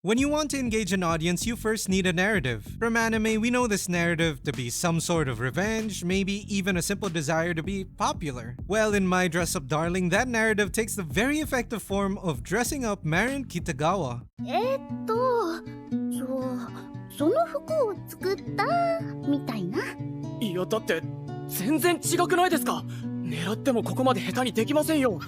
When you want to engage an audience, you first need a narrative. From anime, we know this narrative to be some sort of revenge, maybe even a simple desire to be popular. Well, in My Dress Up Darling, that narrative takes the very effective form of dressing up Marin Kitagawa. その服を作ったみたいな。いやだって全然違くないですか。狙ってもここまで下手にできませんよ。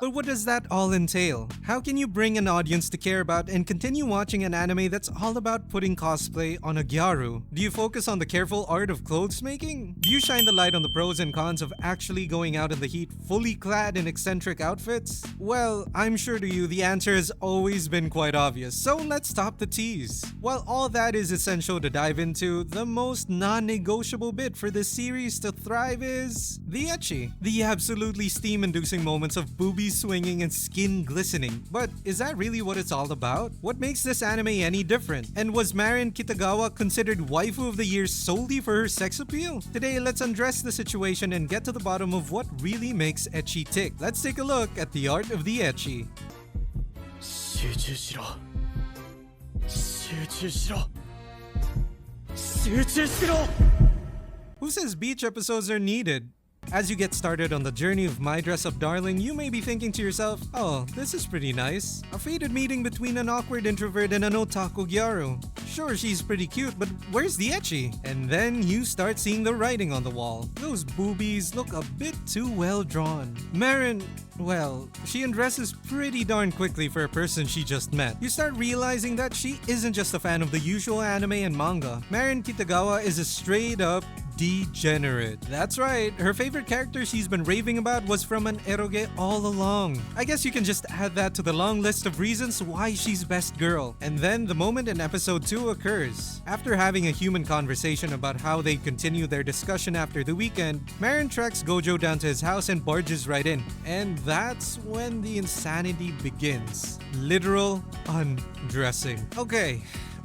But what does that all entail? How can you bring an audience to care about and continue watching an anime that's all about putting cosplay on a gyaru? Do you focus on the careful art of clothes making? Do you shine the light on the pros and cons of actually going out in the heat fully clad in eccentric outfits? Well, I'm sure to you the answer has always been quite obvious, so let's stop the tease. While all that is essential to dive into, the most non-negotiable bit for this series to thrive is the ecchi. The absolutely steam-inducing moments of boobies swinging and skin glistening. But is that really what it's all about? What makes this anime any different? And was Marin Kitagawa considered Waifu of the Year solely for her sex appeal? Today, let's undress the situation and get to the bottom of what really makes ecchi tick. Let's take a look at the art of the ecchi. 集中しろ。集中しろ。集中しろ。 Who says beach episodes are needed? As you get started on the journey of My Dress Up Darling, you may be thinking to yourself, oh, this is pretty nice. A fated meeting between an awkward introvert and an otaku gyaru. Sure, she's pretty cute, but where's the ecchi? And then you start seeing the writing on the wall. Those boobies look a bit too well drawn. Marin, well, she undresses pretty darn quickly for a person she just met. You start realizing that she isn't just a fan of the usual anime and manga. Marin Kitagawa is a straight up degenerate. That's right, her favorite character she's been raving about was from an eroge all along. I guess you can just add that to the long list of reasons why she's best girl. And then the moment in episode 2 occurs. After having a human conversation about how they continue their discussion after the weekend, Marin tracks Gojo down to his house and barges right in. And that's when the insanity begins. Literal undressing.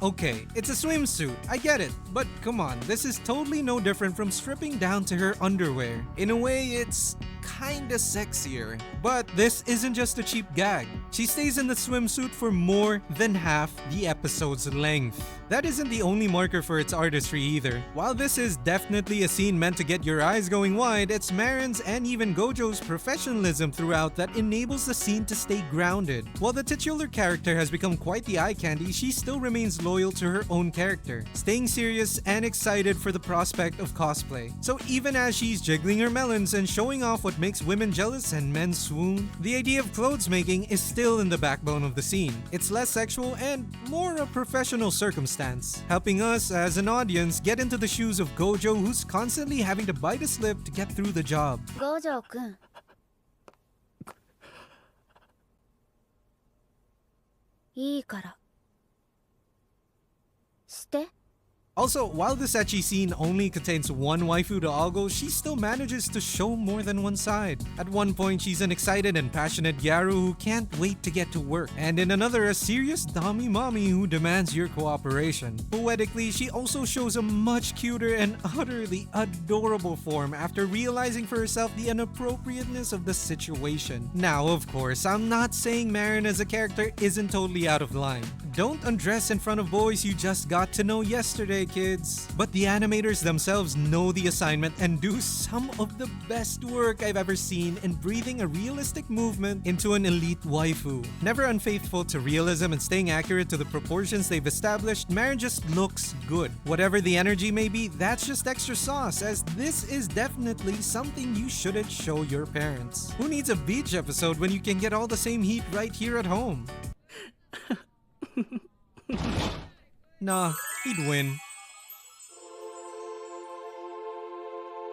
Okay, it's a swimsuit, I get it, but come on, this is totally no different from stripping down to her underwear. In a way, it's kinda sexier. But this isn't just a cheap gag. She stays in the swimsuit for more than half the episode's length. That isn't the only marker for its artistry either. While this is definitely a scene meant to get your eyes going wide, it's Marin's and even Gojo's professionalism throughout that enables the scene to stay grounded. While the titular character has become quite the eye candy, she still remains loyal to her own character, staying serious and excited for the prospect of cosplay. So even as she's jiggling her melons and showing off what makes women jealous and men swoon, the idea of clothes making is still in the backbone of the scene. It's less sexual and more a professional circumstance, helping us as an audience get into the shoes of Gojo, who's constantly having to bite his lip to get through the job. Gojo-kun. いいから。して。 Also, while this ecchi scene only contains one waifu to Algo, she still manages to show more than one side. At one point, she's an excited and passionate gyaru who can't wait to get to work, and in another, a serious dommy mommy who demands your cooperation. Poetically, she also shows a much cuter and utterly adorable form after realizing for herself the inappropriateness of the situation. Now, of course, I'm not saying Marin as a character isn't totally out of line. Don't undress in front of boys you just got to know yesterday, kids. But the animators themselves know the assignment and do some of the best work I've ever seen in breathing a realistic movement into an elite waifu. Never unfaithful to realism and staying accurate to the proportions they've established, Marin just looks good. Whatever the energy may be, that's just extra sauce, as this is definitely something you shouldn't show your parents. Who needs a beach episode when you can get all the same heat right here at home? Nah, he'd win.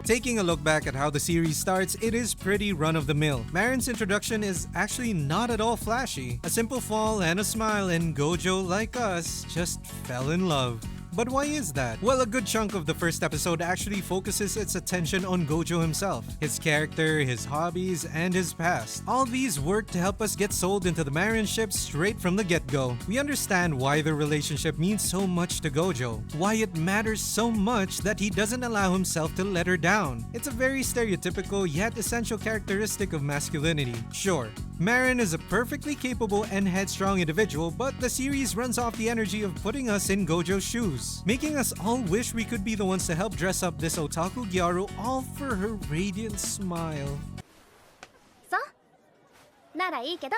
Taking a look back at how the series starts, it is pretty run-of-the-mill. Marin's introduction is actually not at all flashy. A simple fall and a smile, and Gojo, like us, just fell in love. But why is that? Well, a good chunk of the first episode actually focuses its attention on Gojo himself, his character, his hobbies, and his past. All these work to help us get sold into the Marin ship straight from the get-go. We understand why their relationship means so much to Gojo, why it matters so much that he doesn't allow himself to let her down. It's a very stereotypical yet essential characteristic of masculinity. Sure, Marin is a perfectly capable and headstrong individual, but the series runs off the energy of putting us in Gojo's shoes, making us all wish we could be the ones to help dress up this otaku Gyaru, all for her radiant smile. そうならいいけど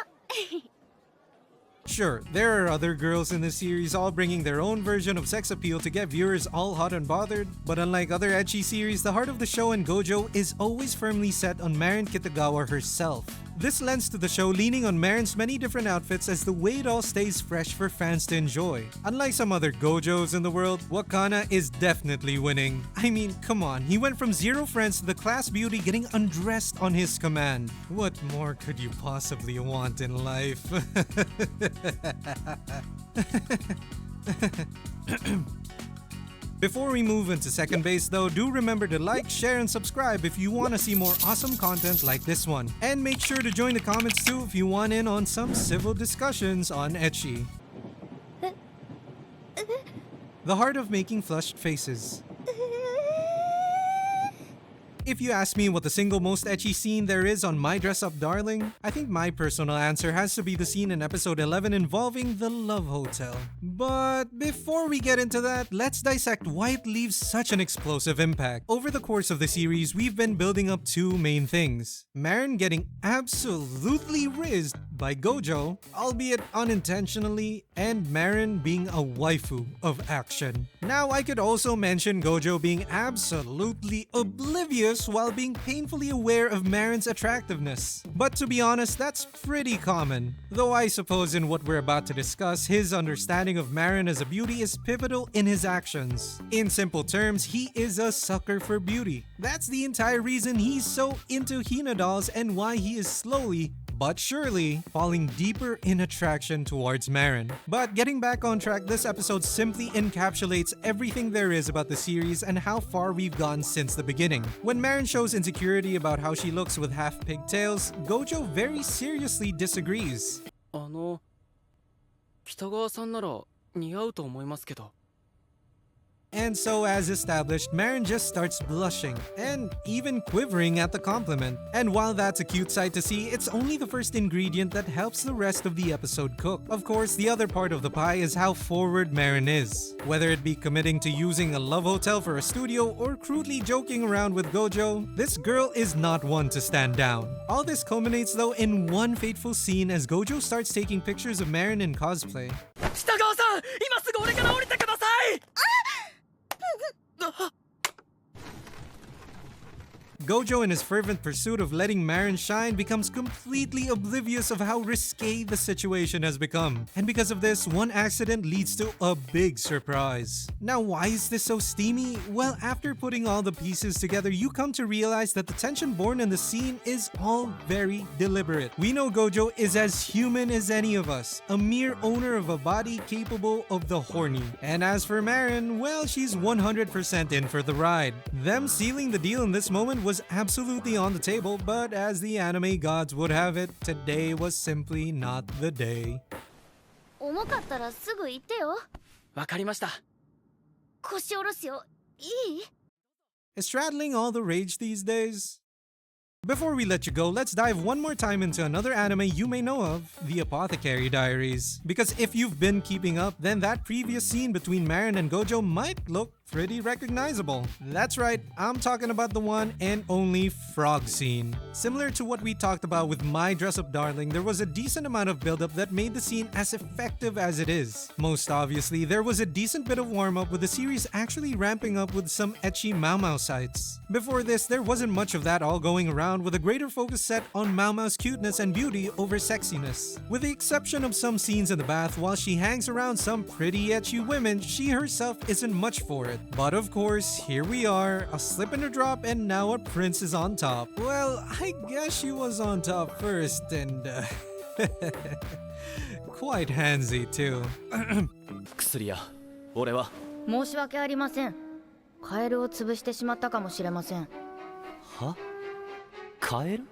Sure, there are other girls in the series all bringing their own version of sex appeal to get viewers all hot and bothered, but unlike other ecchi series, the heart of the show in Gojo is always firmly set on Marin Kitagawa herself. This lends to the show leaning on Marin's many different outfits as the way it all stays fresh for fans to enjoy. Unlike some other Gojos in the world, Wakana is definitely winning. I mean, come on, he went from zero friends to the class beauty getting undressed on his command. What more could you possibly want in life? Before we move into second base though, do remember to like, share, and subscribe if you want to see more awesome content like this one. And make sure to join the comments too if you want in on some civil discussions on ecchi. The heart of making flushed faces. If you ask me what the single most ecchi scene there is on My Dress Up Darling, I think my personal answer has to be the scene in episode 11 involving the Love Hotel. But before we get into that, let's dissect why it leaves such an explosive impact. Over the course of the series, we've been building up two main things. Marin getting absolutely rizzed by Gojo, albeit unintentionally, and Marin being a waifu of action. Now, I could also mention Gojo being absolutely oblivious while being painfully aware of Marin's attractiveness. But to be honest, that's pretty common. Though I suppose in what we're about to discuss, his understanding of Marin as a beauty is pivotal in his actions. In simple terms, he is a sucker for beauty. That's the entire reason he's so into Hina dolls and why he is slowly but surely falling deeper in attraction towards Marin. But getting back on track, this episode simply encapsulates everything there is about the series and how far we've gone since the beginning. When Marin shows insecurity about how she looks with half pigtails, Gojo very seriously disagrees. 北川さんなら似合うと思いますけど。 And so, as established, Marin just starts blushing and even quivering at the compliment. And while that's a cute sight to see, it's only the first ingredient that helps the rest of the episode cook. Of course, the other part of the pie is how forward Marin is. Whether it be committing to using a love hotel for a studio or crudely joking around with Gojo, this girl is not one to stand down. All this culminates though in one fateful scene as Gojo starts taking pictures of Marin in cosplay. 北川さん、今すぐ俺から降りてください。 Gojo, in his fervent pursuit of letting Marin shine, becomes completely oblivious of how risque the situation has become. And because of this, one accident leads to a big surprise. Now, why is this so steamy? Well, after putting all the pieces together, you come to realize that the tension born in the scene is all very deliberate. We know Gojo is as human as any of us, a mere owner of a body capable of the horny. And as for Marin, well, she's 100% in for the ride. Them sealing the deal in this moment was absolutely on the table, but as the anime gods would have it, today was simply not the day. 重かったらすぐ言ってよ。わかりました。腰下ろすよ。いい？ Is straddling all the rage these days? Before we let you go, let's dive one more time into another anime you may know of, The Apothecary Diaries. Because if you've been keeping up, then that previous scene between Marin and Gojo might look pretty recognizable. That's right, I'm talking about the one and only frog scene. Similar to what we talked about with My Dress Up Darling, there was a decent amount of build-up that made the scene as effective as it is. Most obviously, there was a decent bit of warm-up with the series actually ramping up with some ecchi Mau Mau sights. Before this, there wasn't much of that all going around, with a greater focus set on Mau Mau's cuteness and beauty over sexiness. With the exception of some scenes in the bath, while she hangs around some pretty ecchi women, she herself isn't much for it. But of course, here we are, a slip and a drop, and now a prince is on top. Well, I guess she was on top first, and quite handsy too. 薬屋、俺は。申し訳ありません。カエルを潰してしまったかもしれません。は？カエル？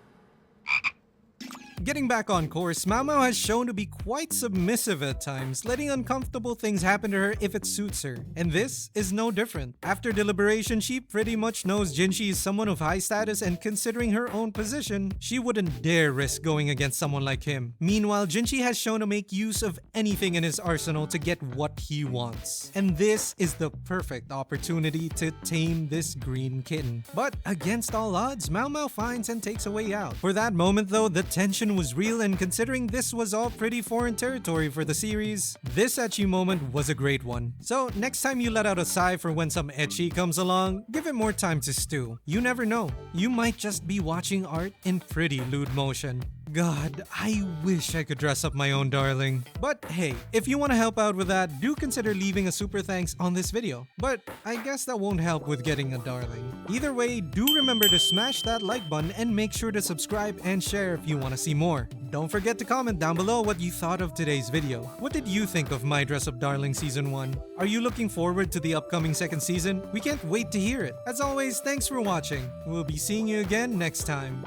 Getting back on course, Mao Mao has shown to be quite submissive at times, letting uncomfortable things happen to her if it suits her. And this is no different. After deliberation, she pretty much knows Jinshi is someone of high status, and considering her own position, she wouldn't dare risk going against someone like him. Meanwhile, Jinshi has shown to make use of anything in his arsenal to get what he wants. And this is the perfect opportunity to tame this green kitten. But against all odds, Mao Mao finds and takes a way out. For that moment though, the tension was real, and considering this was all pretty foreign territory for the series, this ecchi moment was a great one. So next time you let out a sigh for when some ecchi comes along, give it more time to stew. You never know, you might just be watching art in pretty lewd motion. God, I wish I could dress up my own darling. But hey, if you want to help out with that, do consider leaving a super thanks on this video. But I guess that won't help with getting a darling. Either way, do remember to smash that like button and make sure to subscribe and share if you want to see more. Don't forget to comment down below what you thought of today's video. What did you think of My Dress Up Darling Season 1? Are you looking forward to the upcoming second season? We can't wait to hear it. As always, thanks for watching. We'll be seeing you again next time.